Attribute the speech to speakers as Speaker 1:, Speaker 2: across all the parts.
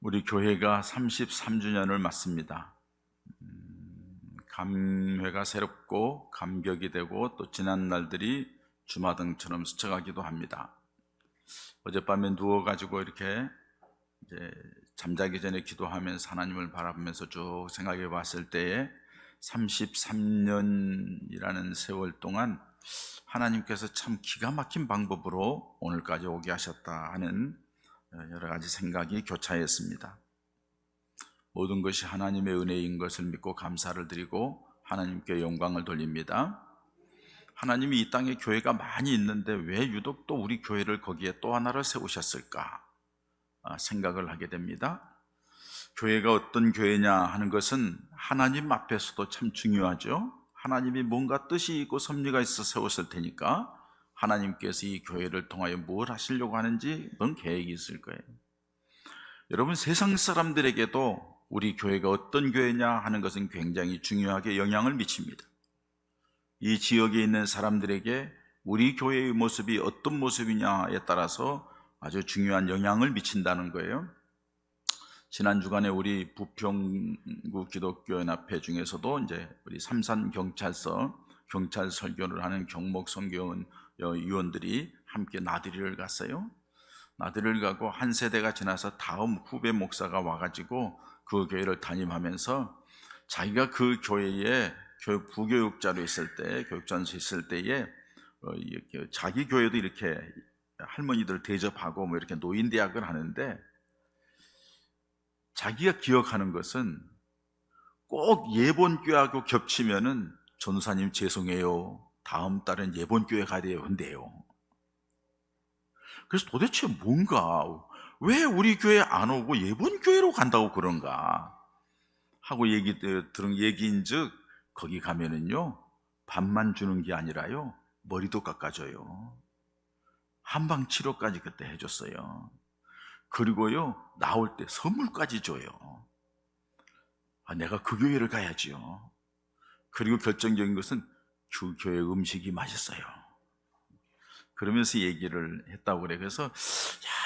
Speaker 1: 우리 교회가 33주년을 맞습니다. 감회가 새롭고 감격이 되고 또 지난 날들이 주마등처럼 스쳐가기도 합니다. 어젯밤에 누워가지고 이렇게 이제 잠자기 전에 기도하면서 하나님을 바라보면서 쭉 생각해 봤을 때에 33년이라는 세월 동안 하나님께서 참 기가 막힌 방법으로 오늘까지 오게 하셨다 하는 여러 가지 생각이 교차했습니다. 모든 것이 하나님의 은혜인 것을 믿고 감사를 드리고 하나님께 영광을 돌립니다. 하나님이 이 땅에 교회가 많이 있는데 왜 유독 또 우리 교회를 거기에 또 하나를 세우셨을까 생각을 하게 됩니다. 교회가 어떤 교회냐 하는 것은 하나님 앞에서도 참 중요하죠. 하나님이 뭔가 뜻이 있고 섭리가 있어 세웠을 테니까 하나님께서 이 교회를 통하여 뭘 하시려고 하는지 뭔 계획이 있을 거예요. 여러분, 세상 사람들에게도 우리 교회가 어떤 교회냐 하는 것은 굉장히 중요하게 영향을 미칩니다. 이 지역에 있는 사람들에게 우리 교회의 모습이 어떤 모습이냐에 따라서 아주 중요한 영향을 미친다는 거예요. 지난 주간에 우리 부평구 기독교연합회 중에서도 이제 우리 삼산 경찰 설교를 하는 경목 선교원 위원들이 함께 나들이를 갔어요. 나들이를 가고 한 세대가 지나서 다음 후배 목사가 와가지고 그 교회를 담임하면서 자기가 그 교회에 부교육자로 있을 때, 교육전수 있을 때에 자기 교회도 이렇게 할머니들 대접하고 뭐 이렇게 노인대학을 하는데 자기가 기억하는 것은 꼭 예본교회하고 겹치면은 전도사님 죄송해요, 다음 달은 예본교회 가야 돼요 한대요. 그래서 도대체 뭔가, 왜 우리 교회 안 오고 예본교회로 간다고 그런가 하고 들은 얘기인즉 거기 가면은요 밥만 주는 게 아니라요 머리도 깎아줘요. 한방치료까지 그때 해줬어요. 그리고요 나올 때 선물까지 줘요. 내가 그 교회를 가야지요. 그리고 결정적인 것은 그 교회 음식이 맛있어요. 그러면서 얘기를 했다고 그래. 그래서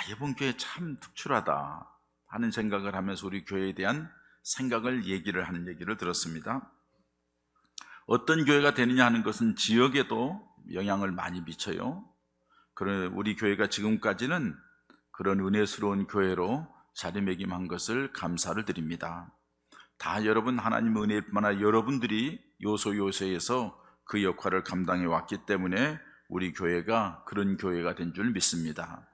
Speaker 1: 이번 교회 참 특출하다 하는 생각을 하면서 우리 교회에 대한 생각을 하는 얘기를 들었습니다. 어떤 교회가 되느냐 하는 것은 지역에도 영향을 많이 미쳐요. 그런 우리 교회가 지금까지는 그런 은혜스러운 교회로 자리매김한 것을 감사를 드립니다. 다 여러분 하나님의 은혜뿐만 아니라 여러분들이 요소에서 그 역할을 감당해 왔기 때문에 우리 교회가 그런 교회가 된 줄 믿습니다.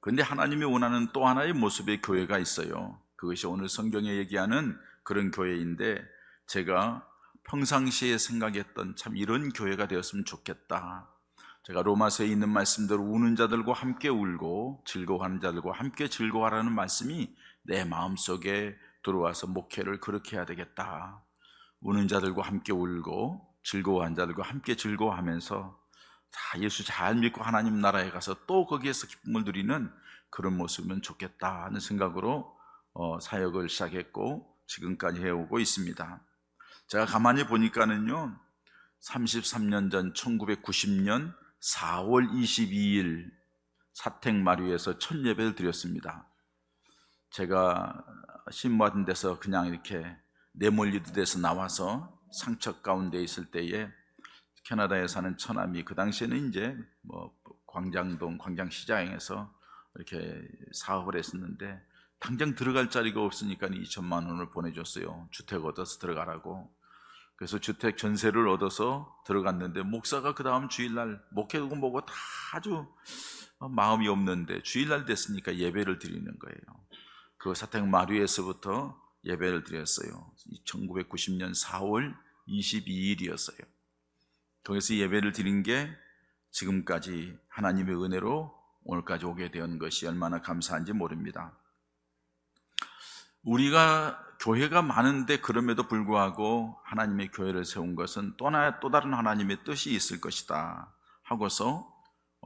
Speaker 1: 그런데 하나님이 원하는 또 하나의 모습의 교회가 있어요. 그것이 오늘 성경에 얘기하는 그런 교회인데, 제가 평상시에 생각했던 참 이런 교회가 되었으면 좋겠다. 제가 로마서에 있는 말씀대로 우는 자들과 함께 울고 즐거워하는 자들과 함께 즐거워하라는 말씀이 내 마음속에 들어와서 목회를 그렇게 해야 되겠다. 우는 자들과 함께 울고 즐거워하는 자들과 함께 즐거워하면서 예수 잘 믿고 하나님 나라에 가서 또 거기에서 기쁨을 누리는 그런 모습이면 좋겠다 하는 생각으로 사역을 시작했고 지금까지 해오고 있습니다. 제가 가만히 보니까는요 33년 전 1990년 4월 22일 사택마루에서 첫 예배를 드렸습니다. 제가 신부하던 데서 그냥 이렇게 내몰리듯 해서 나와서 상처 가운데 있을 때에 캐나다에 사는 처남이 그 당시에는 이제 광장동 광장시장에서 이렇게 사업을 했었는데 당장 들어갈 자리가 없으니까 2천만 원을 보내줬어요. 주택 얻어서 들어가라고. 그래서 주택 전세를 얻어서 들어갔는데 목사가 그 다음 주일날 목회고 뭐고 다 아주 마음이 없는데 주일날 됐으니까 예배를 드리는 거예요. 그 사택 마루에서부터 예배를 드렸어요. 1990년 4월 22일이었어요. 거기서 예배를 드린 게 지금까지 하나님의 은혜로 오늘까지 오게 된 것이 얼마나 감사한지 모릅니다. 우리가 교회가 많은데 그럼에도 불구하고 하나님의 교회를 세운 것은 또 다른 하나님의 뜻이 있을 것이다 하고서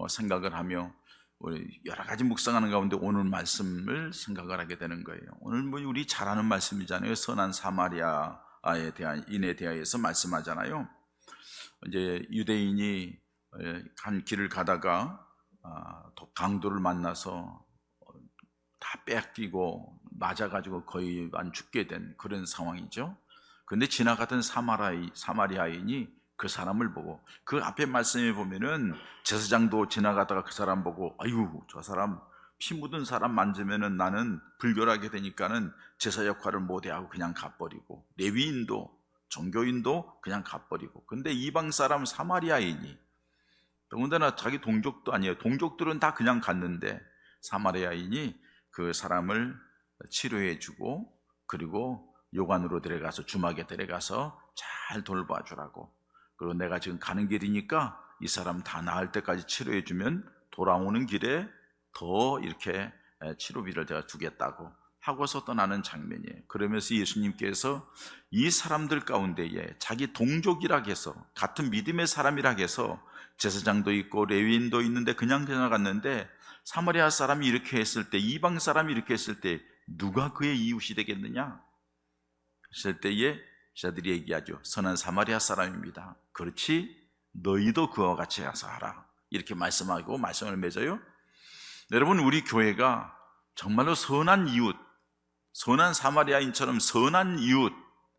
Speaker 1: 생각을 하며 우리 여러 가지 묵상하는 가운데 오늘 말씀을 생각을 하게 되는 거예요. 오늘 우리 잘 아는 말씀이잖아요. 선한 사마리아에 대한 인에 대하여서 말씀하잖아요. 이제 유대인이 간 길을 가다가 강도를 만나서 다 뺏기고 맞아가지고 거의 안 죽게 된 그런 상황이죠. 근데 지나가던 사마리아인이 그 사람을 보고, 그 앞에 말씀에 보면은 제사장도 지나가다가 그 사람 보고, 아유, 저 사람 피 묻은 사람 만지면은 나는 불결하게 되니까는 제사 역할을 못해 하고 그냥 가버리고, 레위인도 종교인도 그냥 가버리고. 근데 이방 사람 사마리아인이, 더군다나 자기 동족도 아니에요. 동족들은 다 그냥 갔는데 사마리아인이 그 사람을 치료해 주고, 그리고 요관으로 데려가서, 주막에 데려가서 잘 돌봐주라고, 그리고 내가 지금 가는 길이니까 이 사람 다 나을 때까지 치료해 주면 돌아오는 길에 더 이렇게 치료비를 제가 주겠다고 하고서 떠나는 장면이에요. 그러면서 예수님께서 이 사람들 가운데에 자기 동족이라 해서, 같은 믿음의 사람이라 해서, 제사장도 있고 레위인도 있는데 그냥 지나갔는데, 사마리아 사람이 이렇게 했을 때, 이방 사람이 이렇게 했을 때 누가 그의 이웃이 되겠느냐 했을 때에 제자들이 얘기하죠. 선한 사마리아 사람입니다. 그렇지, 너희도 그와 같이 가서 하라, 이렇게 말씀하고 말씀을 맺어요. 여러분, 우리 교회가 정말로 선한 이웃, 선한 사마리아인처럼 선한 이웃,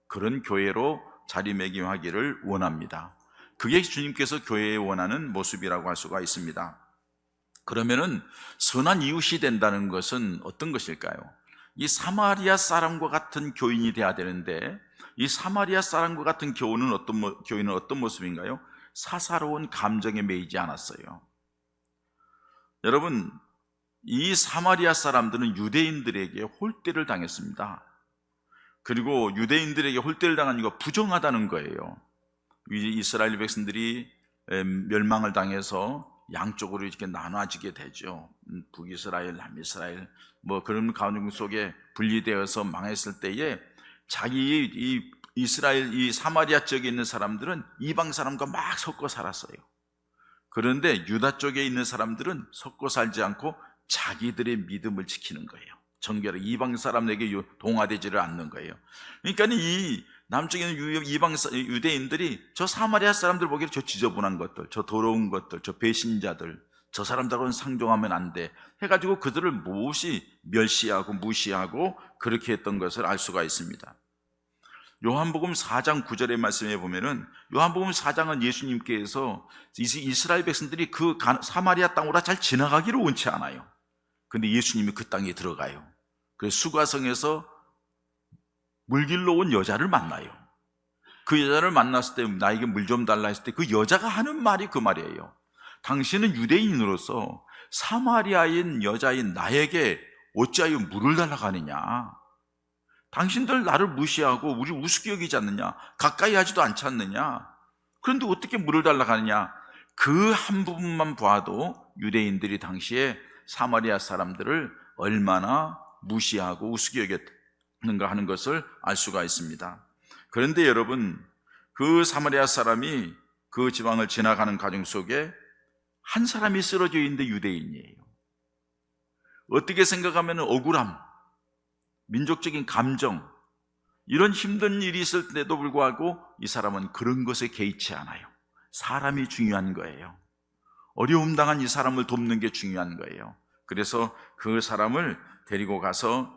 Speaker 1: 그런 교회로 자리매김하기를 원합니다. 그게 주님께서 교회에 원하는 모습이라고 할 수가 있습니다. 그러면은 선한 이웃이 된다는 것은 어떤 것일까요? 이 사마리아 사람과 같은 교인이 돼야 되는데, 이 사마리아 사람과 같은 교인은 어떤 모습인가요? 사사로운 감정에 매이지 않았어요. 여러분, 이 사마리아 사람들은 유대인들에게 홀대를 당했습니다. 그리고 유대인들에게 홀대를 당한 이유가 부정하다는 거예요. 이스라엘 백성들이 멸망을 당해서 양쪽으로 이렇게 나눠지게 되죠. 북이스라엘, 남이스라엘, 뭐 그런 가운데 속에 분리되어서 망했을 때에 자기 이 이스라엘, 이 사마리아 지역에 있는 사람들은 이방 사람과 막 섞어 살았어요. 그런데 유다 쪽에 있는 사람들은 섞어 살지 않고 자기들의 믿음을 지키는 거예요. 정결하게 이방 사람에게 동화되지를 않는 거예요. 그러니까 이 남쪽에 있는 이방 유대인들이 저 사마리아 사람들 보기에 저 지저분한 것들, 저 더러운 것들, 저 배신자들, 저 사람들하고는 상종하면 안 돼 해가지고 그들을 몹시 멸시하고 무시하고 그렇게 했던 것을 알 수가 있습니다. 요한복음 4장 9절의 말씀에 보면은, 요한복음 4장은 예수님께서 이스라엘 백성들이 그 사마리아 땅으로 잘 지나가기를 원치 않아요. 근데 예수님이 그 땅에 들어가요. 그래서 수가성에서 물길로 온 여자를 만나요. 그 여자를 만났을 때 나에게 물 좀 달라 했을 때 그 여자가 하는 말이 그 말이에요. 당신은 유대인으로서 사마리아인 여자인 나에게 어찌하여 물을 달라고 하느냐? 당신들 나를 무시하고 우리 우습게 여기지 않느냐? 가까이 하지도 않지 않느냐? 그런데 어떻게 물을 달라고 하느냐? 그 한 부분만 봐도 유대인들이 당시에 사마리아 사람들을 얼마나 무시하고 우습게 여겼는가 하는 것을 알 수가 있습니다. 그런데 여러분, 그 사마리아 사람이 그 지방을 지나가는 과정 속에 한 사람이 쓰러져 있는데 유대인이에요. 어떻게 생각하면 억울함, 민족적인 감정, 이런 힘든 일이 있을 때도 불구하고 이 사람은 그런 것에 개의치 않아요. 사람이 중요한 거예요. 어려움 당한 이 사람을 돕는 게 중요한 거예요. 그래서 그 사람을 데리고 가서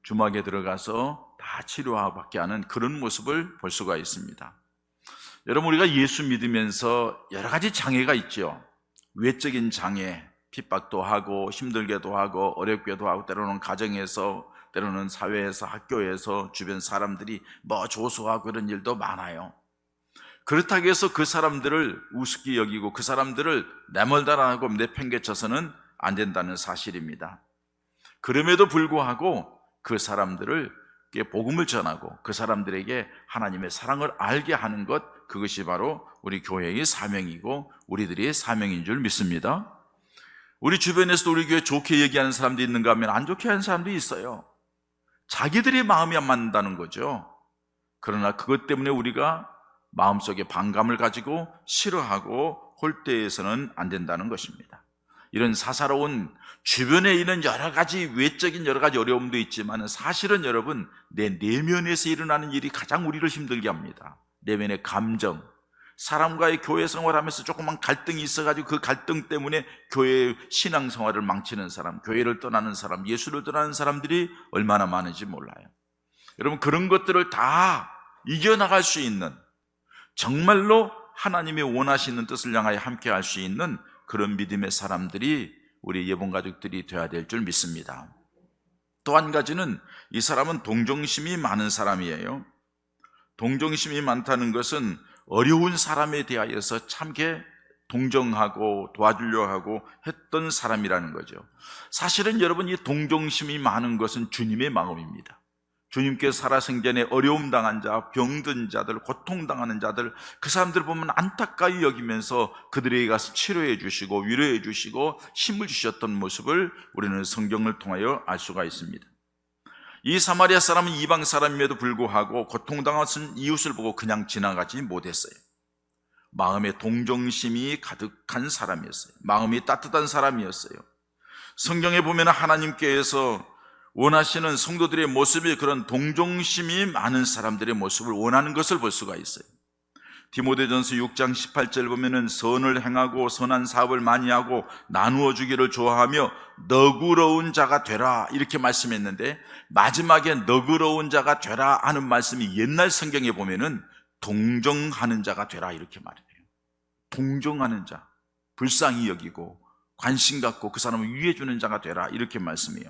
Speaker 1: 주막에 들어가서 다 치료받게 하는 그런 모습을 볼 수가 있습니다. 여러분, 우리가 예수 믿으면서 여러 가지 장애가 있죠. 외적인 장애, 핍박도 하고 힘들게도 하고 어렵게도 하고, 때로는 가정에서, 때로는 사회에서, 학교에서 주변 사람들이 뭐 조소하고 그런 일도 많아요. 그렇다고 해서 그 사람들을 우습게 여기고 그 사람들을 내몰다라고 내팽개쳐서는 안 된다는 사실입니다. 그럼에도 불구하고 그 사람들을 복음을 전하고 그 사람들에게 하나님의 사랑을 알게 하는 것, 그것이 바로 우리 교회의 사명이고 우리들의 사명인 줄 믿습니다. 우리 주변에서도 우리 교회 좋게 얘기하는 사람도 있는가 하면 안 좋게 하는 사람도 있어요. 자기들의 마음이 안 맞는다는 거죠. 그러나 그것 때문에 우리가 마음속에 반감을 가지고 싫어하고 홀대해서는 안 된다는 것입니다. 이런 사사로운 주변에 있는 여러 가지 외적인 여러 가지 어려움도 있지만 사실은 여러분, 내 내면에서 일어나는 일이 가장 우리를 힘들게 합니다. 내면의 감정, 사람과의 교회 생활하면서 조그만 갈등이 있어가지고 그 갈등 때문에 교회의 신앙생활을 망치는 사람, 교회를 떠나는 사람, 예수를 떠나는 사람들이 얼마나 많은지 몰라요. 여러분, 그런 것들을 다 이겨나갈 수 있는, 정말로 하나님이 원하시는 뜻을 향하여 함께 할 수 있는 그런 믿음의 사람들이 우리 예봉가족들이 되어야 될 줄 믿습니다. 또 한 가지는 이 사람은 동정심이 많은 사람이에요. 동정심이 많다는 것은 어려운 사람에 대하여서 참게 동정하고 도와주려 하고 했던 사람이라는 거죠. 사실은 여러분, 이 동정심이 많은 것은 주님의 마음입니다. 주님께서 살아생전에 어려움 당한 자, 병든 자들, 고통당하는 자들, 그 사람들 보면 안타까이 여기면서 그들에게 가서 치료해 주시고 위로해 주시고 힘을 주셨던 모습을 우리는 성경을 통하여 알 수가 있습니다. 이 사마리아 사람은 이방 사람임에도 불구하고 고통당하신 이웃을 보고 그냥 지나가지 못했어요. 마음에 동정심이 가득한 사람이었어요. 마음이 따뜻한 사람이었어요. 성경에 보면 하나님께서 원하시는 성도들의 모습이 그런 동정심이 많은 사람들의 모습을 원하는 것을 볼 수가 있어요. 디모데전서 6장 18절 보면은 선을 행하고 선한 사업을 많이 하고 나누어 주기를 좋아하며 너그러운 자가 되라, 이렇게 말씀했는데, 마지막에 너그러운 자가 되라 하는 말씀이 옛날 성경에 보면은 동정하는 자가 되라, 이렇게 말해요. 동정하는 자, 불쌍히 여기고 관심 갖고 그 사람을 위해 주는 자가 되라, 이렇게 말씀해요.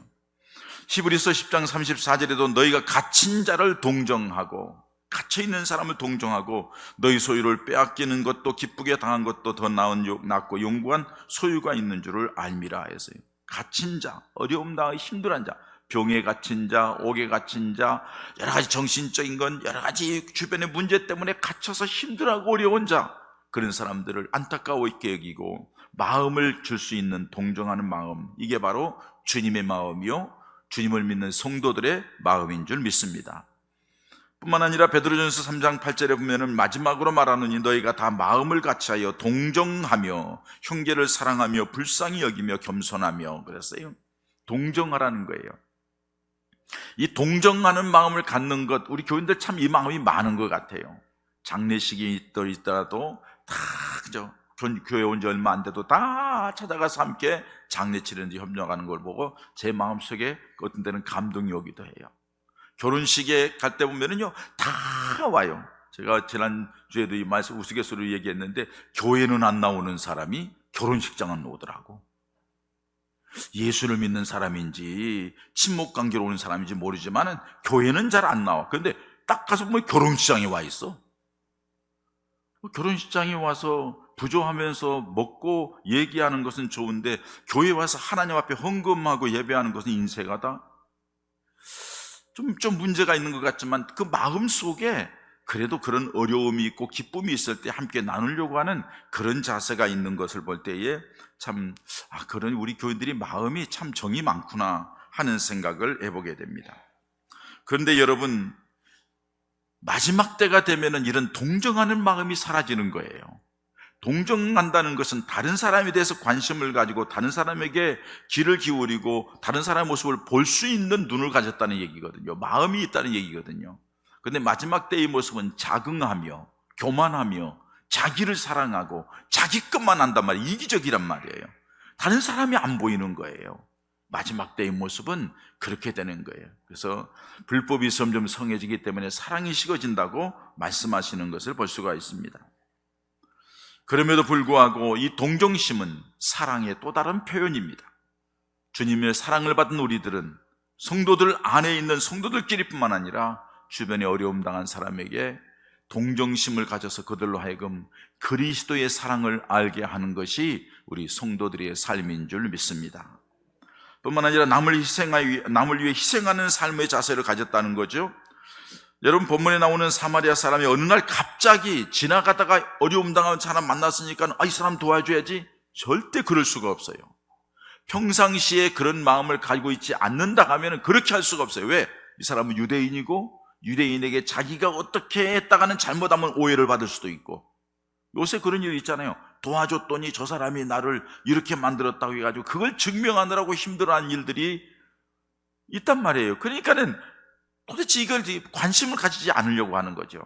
Speaker 1: 히브리서 10장 34절에도 너희가 갇힌 자를 동정하고, 갇혀있는 사람을 동정하고 너희 소유를 빼앗기는 것도 기쁘게 당한 것도 더 낫고 영구한 소유가 있는 줄을 알미라 했어요. 갇힌 자, 어려움 당하기 힘들한 자, 병에 갇힌 자, 옥에 갇힌 자, 여러 가지 정신적인 건 여러 가지 주변의 문제 때문에 갇혀서 힘들어하고 어려운 자, 그런 사람들을 안타까워 있게 여기고 마음을 줄 수 있는 동정하는 마음, 이게 바로 주님의 마음이요, 주님을 믿는 성도들의 마음인 줄 믿습니다. 뿐만 아니라 베드로전서 3장 8절에 보면은 마지막으로 말하노니 너희가 다 마음을 같이하여 동정하며 형제를 사랑하며 불쌍히 여기며 겸손하며, 그랬어요. 동정하라는 거예요. 이 동정하는 마음을 갖는 것, 우리 교인들 참 이 마음이 많은 것 같아요. 장례식이 있더라도 다 그죠, 교회 온 지 얼마 안 돼도 다 찾아가서 함께 장례 치르는지 협력하는 걸 보고 제 마음속에 어떤 때는 감동이 오기도 해요. 결혼식에 갈 때 보면은요, 다 와요. 제가 지난주에도 이 말씀 우스갯소리로 얘기했는데, 교회는 안 나오는 사람이 결혼식장은 오더라고. 예수를 믿는 사람인지 친목 관계로 오는 사람인지 모르지만은 교회는 잘 안 나와. 그런데 딱 가서 보면 결혼식장에 와 있어. 결혼식장에 와서 부조하면서 먹고 얘기하는 것은 좋은데, 교회 와서 하나님 앞에 헌금하고 예배하는 것은 인색하다? 좀 문제가 있는 것 같지만, 그 마음 속에 그래도 그런 어려움이 있고 기쁨이 있을 때 함께 나누려고 하는 그런 자세가 있는 것을 볼 때에 참, 그런 우리 교인들이 마음이 참 정이 많구나 하는 생각을 해보게 됩니다. 그런데 여러분, 마지막 때가 되면은 이런 동정하는 마음이 사라지는 거예요. 동정한다는 것은 다른 사람에 대해서 관심을 가지고 다른 사람에게 귀를 기울이고 다른 사람의 모습을 볼 수 있는 눈을 가졌다는 얘기거든요. 마음이 있다는 얘기거든요. 그런데 마지막 때의 모습은 자긍하며 교만하며 자기를 사랑하고 자기 것만 한단 말이에요. 이기적이란 말이에요. 다른 사람이 안 보이는 거예요. 마지막 때의 모습은 그렇게 되는 거예요. 그래서 불법이 점점 성해지기 때문에 사랑이 식어진다고 말씀하시는 것을 볼 수가 있습니다. 그럼에도 불구하고 이 동정심은 사랑의 또 다른 표현입니다. 주님의 사랑을 받은 우리들은 성도들 안에 있는 성도들끼리뿐만 아니라 주변에 어려움 당한 사람에게 동정심을 가져서 그들로 하여금 그리스도의 사랑을 알게 하는 것이 우리 성도들의 삶인 줄 믿습니다. 뿐만 아니라 남을 위해 희생하는 삶의 자세를 가졌다는 거죠. 여러분, 본문에 나오는 사마리아 사람이 어느 날 갑자기 지나가다가 어려움 당한 사람 만났으니까 이 사람 도와줘야지, 절대 그럴 수가 없어요. 평상시에 그런 마음을 가지고 있지 않는다 하면 그렇게 할 수가 없어요. 왜? 이 사람은 유대인이고 유대인에게 자기가 어떻게 했다가는 잘못하면 오해를 받을 수도 있고, 요새 그런 일 있잖아요. 도와줬더니 저 사람이 나를 이렇게 만들었다고 해가지고 그걸 증명하느라고 힘들어하는 일들이 있단 말이에요. 그러니까는 도대체 이걸 관심을 가지지 않으려고 하는 거죠.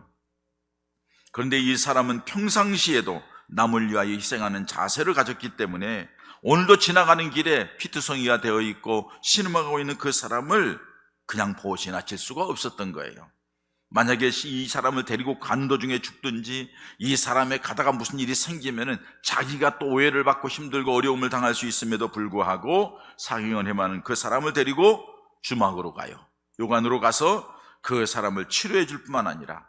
Speaker 1: 그런데 이 사람은 평상시에도 남을 위하여 희생하는 자세를 가졌기 때문에 오늘도 지나가는 길에 피투성이가 되어 있고 신음하고 있는 그 사람을 그냥 보고 지나칠 수가 없었던 거예요. 만약에 이 사람을 데리고 가는 도중에 죽든지 이 사람에 가다가 무슨 일이 생기면은 자기가 또 오해를 받고 힘들고 어려움을 당할 수 있음에도 불구하고 상행을 해마는 그 사람을 데리고 주막으로 가요. 요관으로 가서 그 사람을 치료해 줄 뿐만 아니라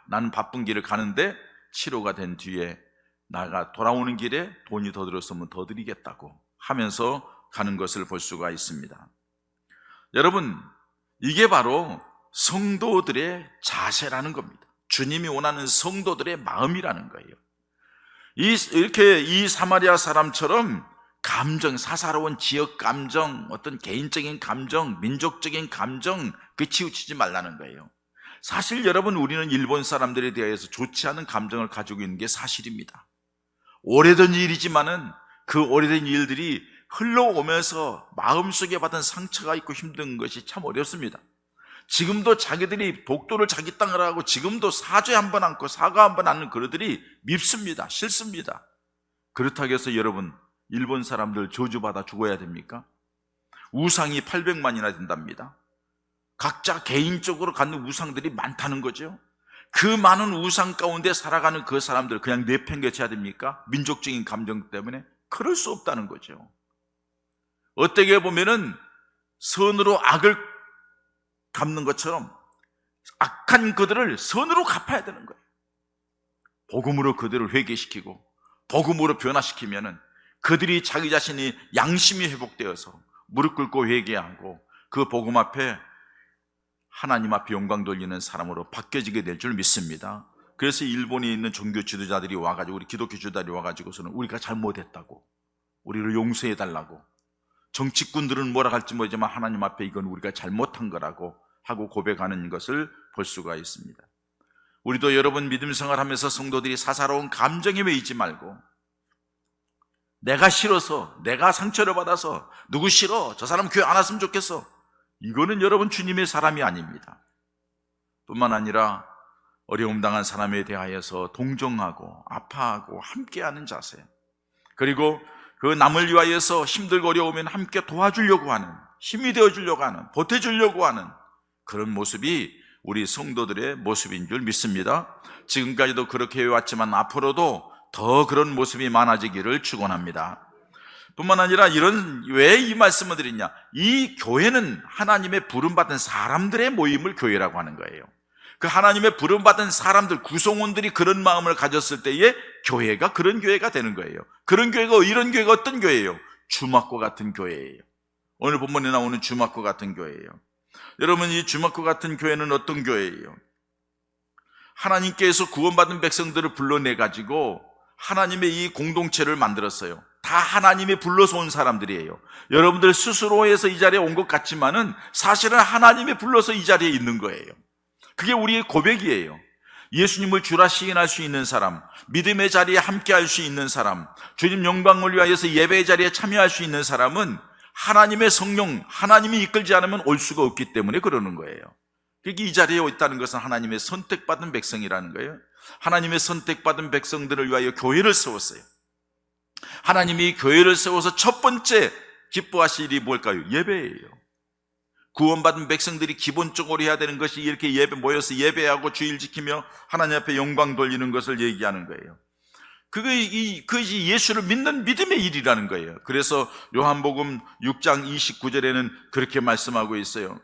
Speaker 1: 나는 바쁜 길을 가는데 치료가 된 뒤에 나가 돌아오는 길에 돈이 더 들었으면 더 드리겠다고 하면서 가는 것을 볼 수가 있습니다. 여러분, 이게 바로 성도들의 자세라는 겁니다. 주님이 원하는 성도들의 마음이라는 거예요. 이렇게 이 사마리아 사람처럼 감정, 사사로운 지역 감정, 어떤 개인적인 감정, 민족적인 감정, 그 치우치지 말라는 거예요. 사실 여러분, 우리는 일본 사람들에 대해서 좋지 않은 감정을 가지고 있는 게 사실입니다. 오래된 일이지만은 그 오래된 일들이 흘러오면서 마음속에 받은 상처가 있고 힘든 것이 참 어렵습니다. 지금도 자기들이 독도를 자기 땅을 하고 지금도 사죄 한번 안고 사과 한번 안는 그들이 밉습니다. 싫습니다. 그렇다고 해서 여러분, 일본 사람들 저주받아 죽어야 됩니까? 우상이 800만이나 된답니다. 각자 개인적으로 갖는 우상들이 많다는 거죠. 그 많은 우상 가운데 살아가는 그 사람들 그냥 내팽개쳐야 됩니까? 민족적인 감정 때문에? 그럴 수 없다는 거죠. 어떻게 보면은 선으로 악을 갚는 것처럼 악한 그들을 선으로 갚아야 되는 거예요. 복음으로 그들을 회개시키고 복음으로 변화시키면은 그들이 자기 자신이 양심이 회복되어서 무릎 꿇고 회개하고 그 복음 앞에 하나님 앞에 영광 돌리는 사람으로 바뀌어지게 될 줄 믿습니다. 그래서 일본에 있는 종교 지도자들이 와가지고 우리 기독교 지도자들이 와가지고서는 우리가 잘못했다고, 우리를 용서해달라고, 정치꾼들은 뭐라 할지 모르지만 하나님 앞에 이건 우리가 잘못한 거라고 하고 고백하는 것을 볼 수가 있습니다. 우리도 여러분 믿음 생활하면서 성도들이 사사로운 감정에 매이지 말고 내가 싫어서, 내가 상처를 받아서 누구 싫어, 저 사람 교회 안 왔으면 좋겠어, 이거는 여러분 주님의 사람이 아닙니다. 뿐만 아니라 어려움 당한 사람에 대하여서 동정하고 아파하고 함께하는 자세, 그리고 그 남을 위하여서 힘들고 어려우면 함께 도와주려고 하는, 힘이 되어주려고 하는, 보태주려고 하는 그런 모습이 우리 성도들의 모습인 줄 믿습니다. 지금까지도 그렇게 해왔지만 앞으로도 더 그런 모습이 많아지기를 축원합니다. 뿐만 아니라 왜 이 말씀을 드리냐, 이 교회는 하나님의 부름받은 사람들의 모임을 교회라고 하는 거예요. 그 하나님의 부름받은 사람들, 구성원들이 그런 마음을 가졌을 때에 교회가 그런 교회가 되는 거예요. 그런 교회가, 이런 교회가 어떤 교회예요? 주막과 같은 교회예요. 오늘 본문에 나오는 주막과 같은 교회예요. 여러분, 이 주막과 같은 교회는 어떤 교회예요? 하나님께서 구원받은 백성들을 불러내가지고 하나님의 이 공동체를 만들었어요. 다 하나님이 불러서 온 사람들이에요. 여러분들 스스로 해서 이 자리에 온 것 같지만은 사실은 하나님이 불러서 이 자리에 있는 거예요. 그게 우리의 고백이에요. 예수님을 주라 시인할 수 있는 사람, 믿음의 자리에 함께 할 수 있는 사람, 주님 영광을 위하여서 예배의 자리에 참여할 수 있는 사람은 하나님의 성령, 하나님이 이끌지 않으면 올 수가 없기 때문에 그러는 거예요. 그러니까 이 자리에 있다는 것은 하나님의 선택받은 백성이라는 거예요. 하나님의 선택받은 백성들을 위하여 교회를 세웠어요. 하나님이 교회를 세워서 첫 번째 기뻐하실 일이 뭘까요? 예배예요. 구원받은 백성들이 기본적으로 해야 되는 것이 이렇게 모여서 예배하고 주일 지키며 하나님 앞에 영광 돌리는 것을 얘기하는 거예요. 그것이 예수를 믿는 믿음의 일이라는 거예요. 그래서 요한복음 6장 29절에는 그렇게 말씀하고 있어요.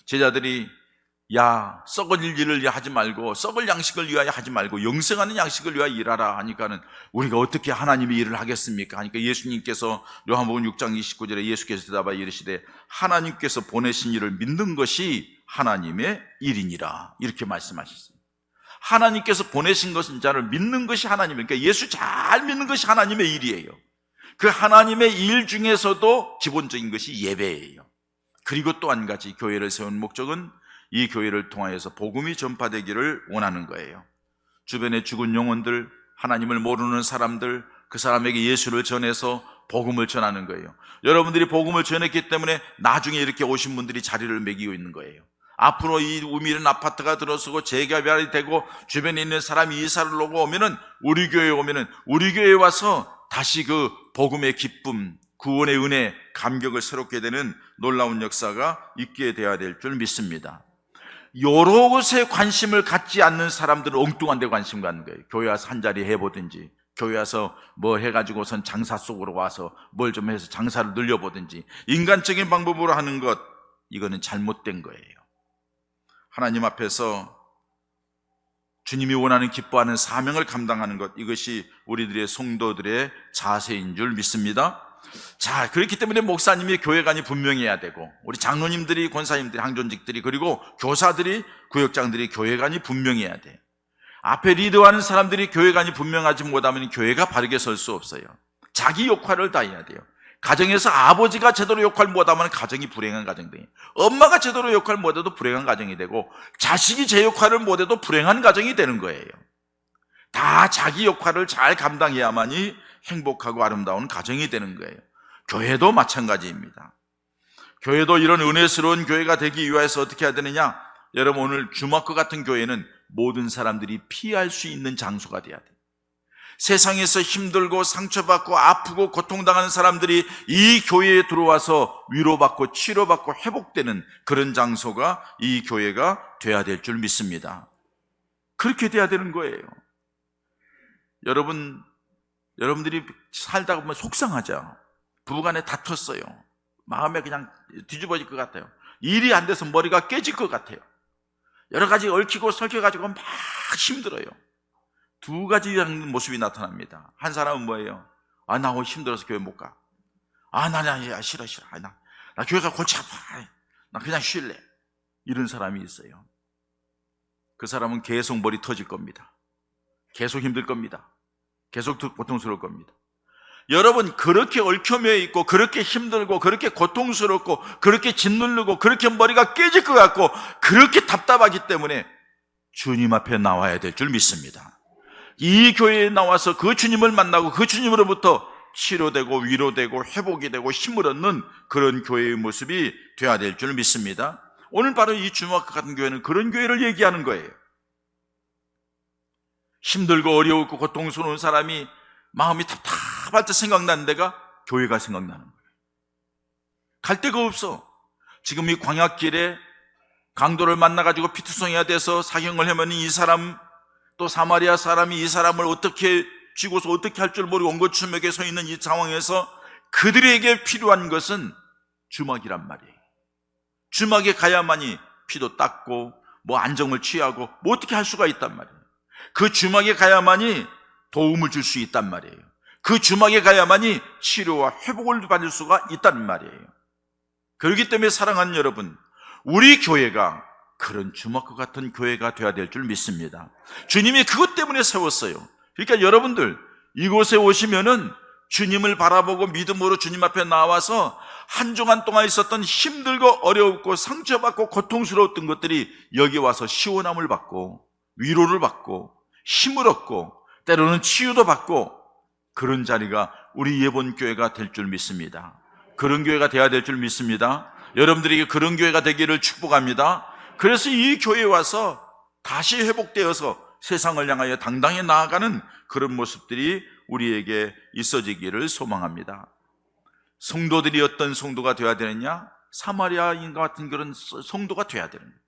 Speaker 1: 제자들이 야, 썩을 일을 하지 말고, 썩을 양식을 위하여 하지 말고 영생하는 양식을 위하여 일하라 하니까는 우리가 어떻게 하나님의 일을 하겠습니까? 하니까 예수님께서 요한복음 6장 29절에 예수께서 대답하여 이르시되 하나님께서 보내신 일을 믿는 것이 하나님의 일이니라, 이렇게 말씀하셨습니다. 하나님께서 보내신 것인 자를 믿는 것이 하나님이에요. 그러니까 예수 잘 믿는 것이 하나님의 일이에요. 그 하나님의 일 중에서도 기본적인 것이 예배예요. 그리고 또 한 가지 교회를 세운 목적은 이 교회를 통하여서 복음이 전파되기를 원하는 거예요. 주변에 죽은 영혼들, 하나님을 모르는 사람들, 그 사람에게 예수를 전해서 복음을 전하는 거예요. 여러분들이 복음을 전했기 때문에 나중에 이렇게 오신 분들이 자리를 매기고 있는 거예요. 앞으로 이 우미는 아파트가 들어서고 재개발이 되고 주변에 있는 사람이 이사를 오고 오면은 우리 교회에 오면은 우리 교회에 와서 다시 그 복음의 기쁨, 구원의 은혜, 감격을 새롭게 되는 놀라운 역사가 있게 되어야 될 줄 믿습니다. 여러 곳에 관심을 갖지 않는 사람들은 엉뚱한 데 관심 갖는 거예요. 교회 와서 한 자리 해보든지, 교회 와서 뭐 해가지고선 장사 속으로 와서 뭘 좀 해서 장사를 늘려보든지, 인간적인 방법으로 하는 것, 이거는 잘못된 거예요. 하나님 앞에서 주님이 원하는 기뻐하는 사명을 감당하는 것, 이것이 우리들의 성도들의 자세인 줄 믿습니다. 자, 그렇기 때문에 목사님이 교회관이 분명해야 되고, 우리 장로님들이, 권사님들이, 항존직들이, 그리고 교사들이, 구역장들이 교회관이 분명해야 돼. 앞에 리더하는 사람들이 교회관이 분명하지 못하면 교회가 바르게 설 수 없어요. 자기 역할을 다 해야 돼요. 가정에서 아버지가 제대로 역할 못하면 가정이 불행한 가정이 돼요. 엄마가 제대로 역할 못해도 불행한 가정이 되고, 자식이 제 역할을 못해도 불행한 가정이 되는 거예요. 다 자기 역할을 잘 감당해야만이 행복하고 아름다운 가정이 되는 거예요. 교회도 마찬가지입니다. 교회도 이런 은혜스러운 교회가 되기 위해서 어떻게 해야 되느냐? 여러분, 오늘 주막과 같은 교회는 모든 사람들이 피할 수 있는 장소가 돼야 돼요. 세상에서 힘들고 상처받고 아프고 고통당하는 사람들이 이 교회에 들어와서 위로받고 치료받고 회복되는 그런 장소가 이 교회가 돼야 될 줄 믿습니다. 그렇게 돼야 되는 거예요. 여러분들이 살다가 보면 속상하죠. 부부간에 다퉜어요. 마음에 그냥 뒤집어질 것 같아요. 일이 안 돼서 머리가 깨질 것 같아요. 여러 가지 얽히고 설켜가지고 막 힘들어요. 두 가지 모습이 나타납니다. 한 사람은 뭐예요? 아, 나 오늘 힘들어서 교회 못 가. 아, 나 싫어. 나 교회가 골치 아파. 나 그냥 쉴래. 이런 사람이 있어요. 그 사람은 계속 머리 터질 겁니다. 계속 힘들 겁니다. 계속 고통스러울 겁니다. 여러분, 그렇게 얽혀매여 있고 그렇게 힘들고 그렇게 고통스럽고 그렇게 짓누르고 그렇게 머리가 깨질 것 같고 그렇게 답답하기 때문에 주님 앞에 나와야 될 줄 믿습니다. 이 교회에 나와서 그 주님을 만나고 그 주님으로부터 치료되고 위로되고 회복이 되고 힘을 얻는 그런 교회의 모습이 되어야 될 줄 믿습니다. 오늘 바로 이 주막 같은 교회는 그런 교회를 얘기하는 거예요. 힘들고 어려웠고 고통스러운 사람이 마음이 답답할 때 생각나는 데가 교회가 생각나는 거예요. 갈 데가 없어. 지금 이 광야길에 강도를 만나가지고 피투성이가 돼서 사형을 하면 이 사람, 또 사마리아 사람이 이 사람을 어떻게 쥐고서 어떻게 할 줄 모르고 엉거주먹에 서 있는 이 상황에서 그들에게 필요한 것은 주막이란 말이에요. 주막에 가야만이 피도 닦고 뭐 안정을 취하고 뭐 어떻게 할 수가 있단 말이에요. 그 주막에 가야만이 도움을 줄 수 있단 말이에요. 그 주막에 가야만이 치료와 회복을 받을 수가 있단 말이에요. 그렇기 때문에 사랑하는 여러분, 우리 교회가 그런 주막과 같은 교회가 되어야 될 줄 믿습니다. 주님이 그것 때문에 세웠어요. 그러니까 여러분들 이곳에 오시면은 주님을 바라보고 믿음으로 주님 앞에 나와서 한 주간 동안 있었던 힘들고 어려웠고 상처받고 고통스러웠던 것들이 여기 와서 시원함을 받고 위로를 받고 힘을 얻고 때로는 치유도 받고 그런 자리가 우리 예본교회가 될 줄 믿습니다. 그런 교회가 되어야 될 줄 믿습니다. 여러분들에게 그런 교회가 되기를 축복합니다. 그래서 이 교회에 와서 다시 회복되어서 세상을 향하여 당당히 나아가는 그런 모습들이 우리에게 있어지기를 소망합니다. 성도들이 어떤 성도가 되어야 되느냐? 사마리아인과 같은 그런 성도가 되어야 되는 거예요.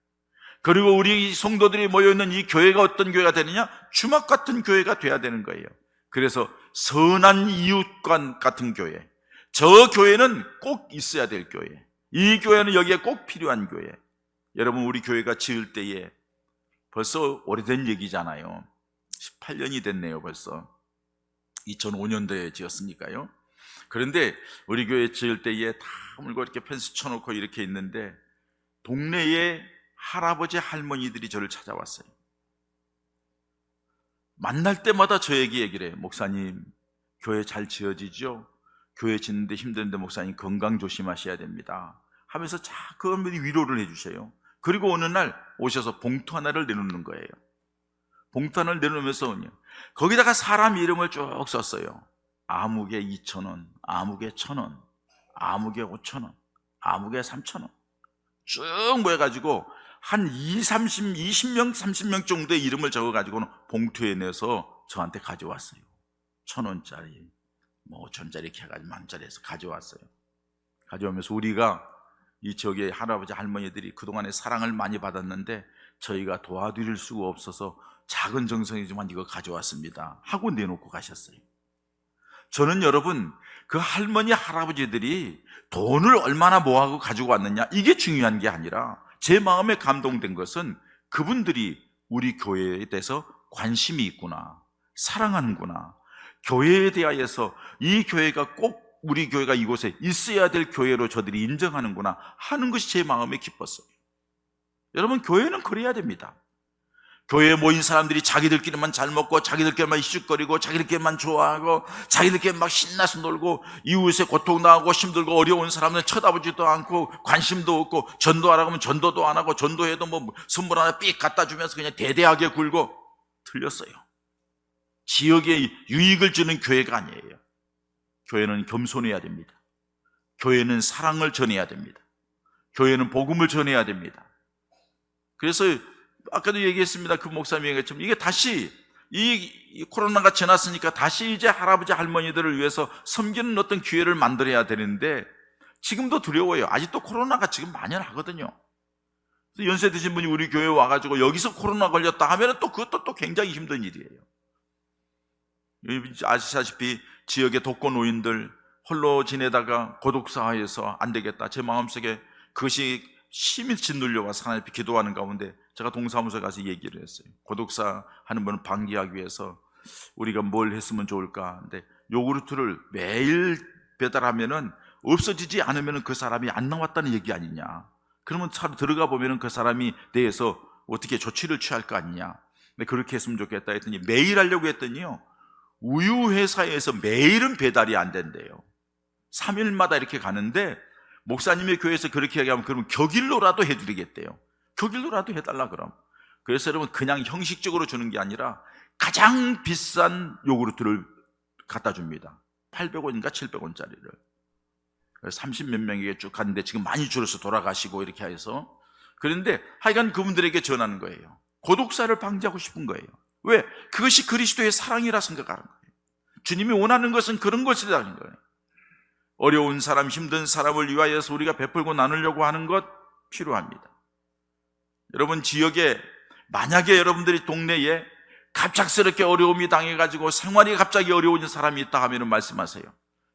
Speaker 1: 그리고 우리 성도들이 모여있는 이 교회가 어떤 교회가 되느냐? 주막 같은 교회가 되어야 되는 거예요. 그래서 선한 이웃관 같은 교회, 저 교회는 꼭 있어야 될 교회, 이 교회는 여기에 꼭 필요한 교회. 여러분, 우리 교회가 지을 때에 벌써 오래된 얘기잖아요. 18년이 됐네요. 벌써 2005년도에 지었으니까요. 그런데 우리 교회 지을 때에 다 물고 이렇게 펜스 쳐놓고 이렇게 있는데 동네에 할아버지 할머니들이 저를 찾아왔어요. 만날 때마다 저에게 얘기를 해요. 목사님, 교회 잘 지어지죠? 교회 짓는데 힘든데 목사님 건강 조심하셔야 됩니다 하면서 자꾸 위로를 해주셔요. 그리고 어느 날 오셔서 봉투 하나를 내놓는 거예요. 봉투 하나를 내놓으면서 거기다가 사람 이름을 쭉 썼어요. 아무개 2,000원, 아무개 1,000원, 아무개 5,000원, 아무개 3,000원 쭉 모여가지고 한 20명, 30명 정도의 이름을 적어가지고는 봉투에 내서 저한테 가져왔어요. 1,000원짜리, 뭐 5,000원짜리 이렇게 해가지고 10,000원짜리 해서 가져왔어요. 가져오면서 우리가 이 지역의 할아버지 할머니들이 그동안에 사랑을 많이 받았는데 저희가 도와드릴 수가 없어서 작은 정성이지만 이거 가져왔습니다 하고 내놓고 가셨어요. 저는 여러분, 그 할머니 할아버지들이 돈을 얼마나 모아서 가지고 왔느냐 이게 중요한 게 아니라 제 마음에 감동된 것은 그분들이 우리 교회에 대해서 관심이 있구나, 사랑하는구나, 교회에 대하여서 이 교회가 꼭 우리 교회가 이곳에 있어야 될 교회로 저들이 인정하는구나 하는 것이 제 마음에 기뻤어요. 여러분, 교회는 그래야 됩니다. 교회에 모인 사람들이 자기들끼리만 잘 먹고 자기들끼리만 이슈거리고 자기들끼리만 좋아하고 자기들끼리 막 신나서 놀고 이웃에 고통당하고 힘들고 어려운 사람들 쳐다보지도 않고 관심도 없고 전도하라고 하면 전도도 안 하고 전도해도 뭐 선물 하나 삑 갖다 주면서 그냥 대대하게 굴고, 틀렸어요. 지역에 유익을 주는 교회가 아니에요. 교회는 겸손해야 됩니다. 교회는 사랑을 전해야 됩니다. 교회는 복음을 전해야 됩니다. 그래서 아까도 얘기했습니다. 그 목사님이 얘기했지만 이게 다시 이 코로나가 지났으니까 다시 이제 할아버지 할머니들을 위해서 섬기는 어떤 기회를 만들어야 되는데 지금도 두려워요. 아직도 코로나가 지금 만연하거든요. 연세 드신 분이 우리 교회에 와가지고 여기서 코로나 걸렸다 하면 또 그것도 또 굉장히 힘든 일이에요. 아시다시피 지역의 독거노인들 홀로 지내다가 고독사에서 안 되겠다, 제 마음속에 그것이 심히 짓눌려와서 하나님 앞에 기도하는 가운데 제가 동사무소에 가서 얘기를 했어요. 고독사 하는 분을 방지하기 위해서 우리가 뭘 했으면 좋을까. 근데 요구르트를 매일 배달하면은 없어지지 않으면 그 사람이 안 나왔다는 얘기 아니냐. 그러면 차로 들어가 보면은 그 사람이 대해서 어떻게 조치를 취할 거 아니냐. 근데 그렇게 했으면 좋겠다 했더니 매일 하려고 했더니요, 우유 회사에서 매일은 배달이 안 된대요. 3일마다 이렇게 가는데 목사님의 교회에서 그렇게 얘기하면 그러면 격일로라도 해드리겠대요. 격일로라도 해달라 그럼. 그래서 여러분, 그냥 형식적으로 주는 게 아니라 가장 비싼 요구르트를 갖다 줍니다. 800원인가 700원짜리를 30몇 명에게 쭉 갔는데 지금 많이 줄어서 돌아가시고 이렇게 해서, 그런데 하여간 그분들에게 전하는 거예요. 고독사를 방지하고 싶은 거예요. 왜? 그것이 그리스도의 사랑이라 생각하는 거예요. 주님이 원하는 것은 그런 것이라는 거예요. 어려운 사람, 힘든 사람을 위하여서 우리가 베풀고 나누려고 하는 것 필요합니다. 여러분, 지역에 만약에 여러분들이 동네에 갑작스럽게 어려움이 당해가지고 생활이 갑자기 어려운 사람이 있다 하면 말씀하세요.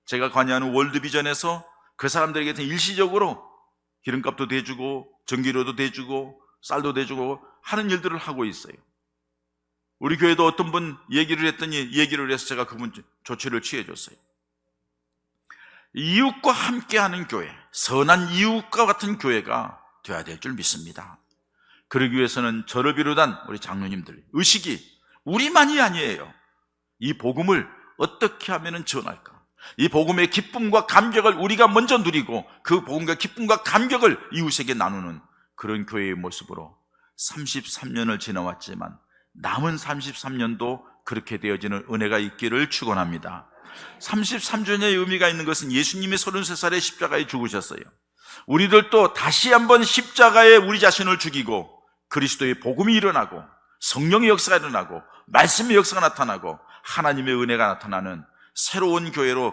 Speaker 1: 제가 관여하는 월드비전에서 그 사람들에게 일시적으로 기름값도 대주고 전기료도 대주고 쌀도 대주고 하는 일들을 하고 있어요. 우리 교회도 어떤 분 얘기를 해서 제가 그분 조치를 취해줬어요. 이웃과 함께하는 교회, 선한 이웃과 같은 교회가 되어야 될 줄 믿습니다. 그러기 위해서는 저를 비롯한 우리 장로님들 의식이 우리만이 아니에요. 이 복음을 어떻게 하면 전할까? 이 복음의 기쁨과 감격을 우리가 먼저 누리고 그 복음과 기쁨과 감격을 이웃에게 나누는 그런 교회의 모습으로 33년을 지나왔지만 남은 33년도 그렇게 되어지는 은혜가 있기를 축원합니다. 33주년의 의미가 있는 것은 예수님이 33살에 십자가에 죽으셨어요. 우리들도 다시 한번 십자가에 우리 자신을 죽이고 그리스도의 복음이 일어나고 성령의 역사가 일어나고 말씀의 역사가 나타나고 하나님의 은혜가 나타나는 새로운 교회로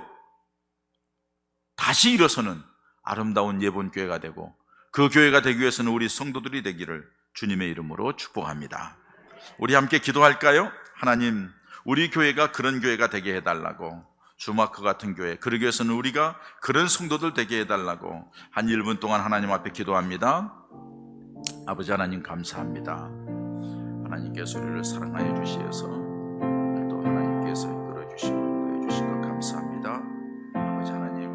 Speaker 1: 다시 일어서는 아름다운 예본교회가 되고, 그 교회가 되기 위해서는 우리 성도들이 되기를 주님의 이름으로 축복합니다. 우리 함께 기도할까요? 하나님, 우리 교회가 그런 교회가 되게 해달라고, 주마크 같은 교회, 그러기 위해서는 우리가 그런 성도들 되게 해달라고 한 1분 동안 하나님 앞에 기도합니다. 아버지 하나님, 감사합니다. 하나님께서 우리를 사랑하여 주시어서 또 하나님께서 이끌어 주시고 인도해 주신 것 감사합니다. 아버지 하나님,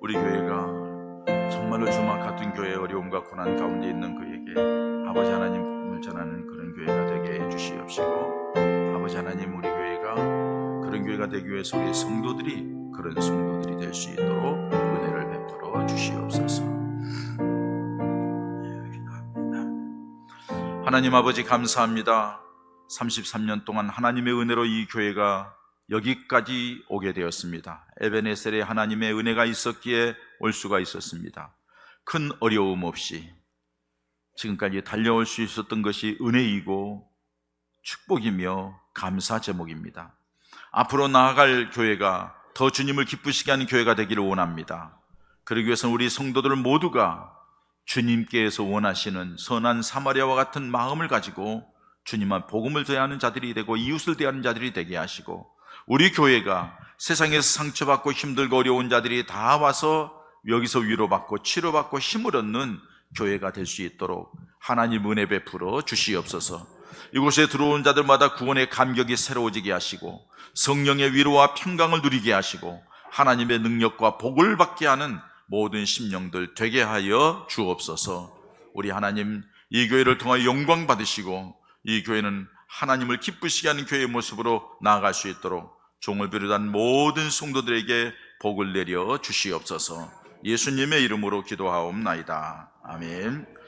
Speaker 1: 우리 교회가 정말로 주막 같은 교회의 어려움과 고난 가운데 있는 그에게 아버지 하나님을 전하는 그런 교회가 되게 해 주시옵시고, 아버지 하나님, 우리 교회가 그런 교회가 되기 위해서 우리 성도들이 그런 성도들이 될 수 있도록 은혜를 베풀어 주시옵소서. 하나님 아버지, 감사합니다. 33년 동안 하나님의 은혜로 이 교회가 여기까지 오게 되었습니다. 에베네셀에 하나님의 은혜가 있었기에 올 수가 있었습니다. 큰 어려움 없이 지금까지 달려올 수 있었던 것이 은혜이고 축복이며 감사 제목입니다. 앞으로 나아갈 교회가 더 주님을 기쁘시게 하는 교회가 되기를 원합니다. 그러기 위해서는 우리 성도들 모두가 주님께서 원하시는 선한 사마리아와 같은 마음을 가지고 주님만 복음을 대하는 자들이 되고 이웃을 대하는 자들이 되게 하시고, 우리 교회가 세상에서 상처받고 힘들고 어려운 자들이 다 와서 여기서 위로받고 치료받고 힘을 얻는 교회가 될 수 있도록 하나님 은혜 베풀어 주시옵소서. 이곳에 들어온 자들마다 구원의 감격이 새로워지게 하시고 성령의 위로와 평강을 누리게 하시고 하나님의 능력과 복을 받게 하는 모든 심령들 되게 하여 주옵소서. 우리 하나님, 이 교회를 통하여 영광 받으시고 이 교회는 하나님을 기쁘시게 하는 교회의 모습으로 나아갈 수 있도록 종을 비롯한 모든 성도들에게 복을 내려 주시옵소서. 예수님의 이름으로 기도하옵나이다. 아멘.